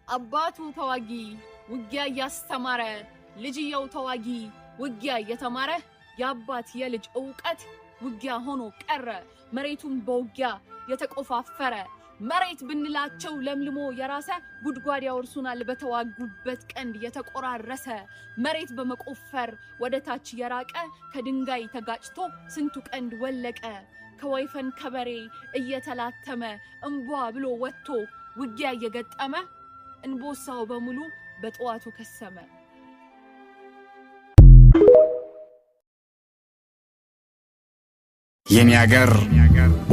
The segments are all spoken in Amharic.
አባቱ ተዋጊ ውጊያ ያስተማረ ልጅየው ተዋጊ ውጊያ የተማረ ያባት የልጅ ዕውቀት ውጊያ ሆኖ ቀረ መሬቱን በውጊያ የተቆፋፈረ መሬት ብንላቸው ለምልሞ የራሰ ጉድጓድ ያወርሱናል በተዋጉበት ቀንድ የተቆራረሰ መሬት በመቆፈር ወደ ታች የራቀ ከድንጋይ ተጋጭቶ ስንቱ ቀንድ ወለቀ ከወይፈን ከበሬ እየተላተመ እንቧ ብሎ ወጥቶ ውጊያ እየገጠመ እንቦሳው በሙሉ በጠዋቱ ከሰመ የኔ አገር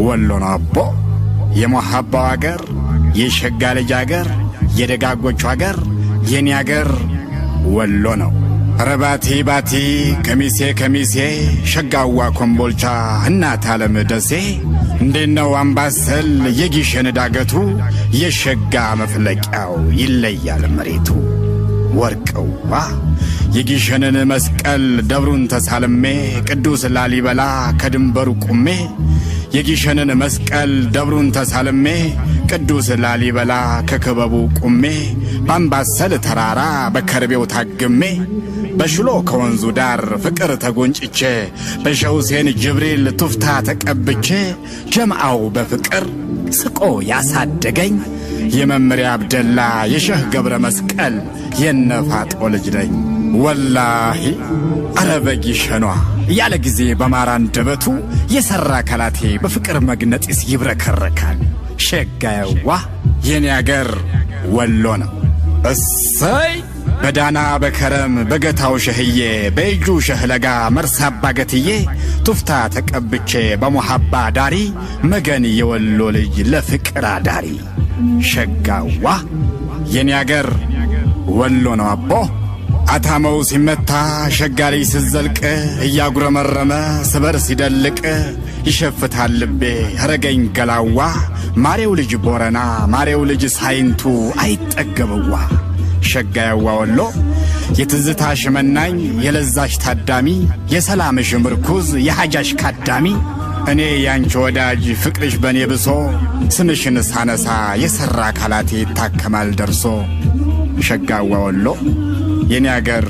ወሎ ነው አቦ የመሐባው አገር የሸጋ ልጅ አገር የደጋጎቹ አገር የኔ አገር ወሎ ነው ረባቲ ባቲ ከሚሴ ሸጋዋ ኮምቦልቻ እናት ዓለም ደሴ እንደነው አምባሰል የጊሸን ዳገቱ የሸጋ መፍለቂያው ይለያል መሬቱ ወርቀዋ የጊሸንን መስቀል ደብሩን ተሳልሜ ቅዱስ ላሊበላ ከድንበሩ ቁሜ የጊሸንን መስቀል ደብሩን ተሳልሜ ቅዱስ ላሊበላ ከከበቡ ቁሜ ባምባሰል ተራራ በከርቤው ታግሜ በሽሎ ከወንዙ ዳር ፍቅር ተጎንጭቼ በሸህ ሁሴን ጅብሪል ቱፍታ ተቀብቼ ጀምዓው በፍቅር ስቆ ያሳደገኝ የመምሪያ አብደላ የሸህ ገብረ መስቀል የነፋጦ ልጅ ነኝ ወላሂ አረበጊሸኗ ያለ ጊዜ በማራን ደበቱ የሰራ ከላቴ በፍቅር መግነጢስ ይብረከረካል ሸጋያዋ የኔ አገር ወሎ ነው እሰይ በዳና በከረም በገታው ሸህዬ በእጁ ሸህለጋ መርሳባ ገትዬ ቱፍታ ተቀብቼ በመሐባ ዳሪ መገን የወሎ ልጅ ለፍቅር አዳሪ ሸጋዋ የኔ አገር ወሎ ነው አቦ አታመው ሲመታ ሸጋሪ ሲዘልቅ እያጉረመረመ ስበር ሲደልቅ ይሸፍታል ልቤ ረገኝ ገላዋ ማሬው ልጅ ቦረና ማሬው ልጅ ሳይንቱ አይጠገበዋ ሸጋያዋ ወሎ የትዝታሽ መናኝ የለዛሽ ታዳሚ የሰላምሽ ምርኩዝ የሐጃሽ ካዳሚ እኔ ያንቺ ወዳጅ ፍቅርሽ በኔ ብሶ ስምሽን ሳነሳ የሰራ ካላቴ ይታከማል ደርሶ ሸጋዋ ወሎ የኔ አገር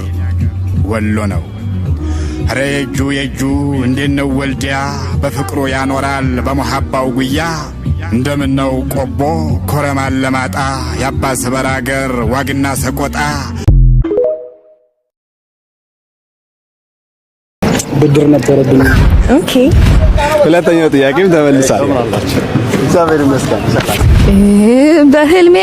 ወሎ ነው ኧረ የእጁ እንዴነው ወልዲያ በፍቅሩ ያኖራል በመሐባው ጉያ እንደምነው ቆቦ ኮረማን ለማጣ ያባ ሰበር አገር ዋግና ሰቆጣ ብድር ነበረብኝ ኦኬ ሁለተኛው ጥያቄም ተመልሷል እግዚአብሔር ይመስገን በህልሜ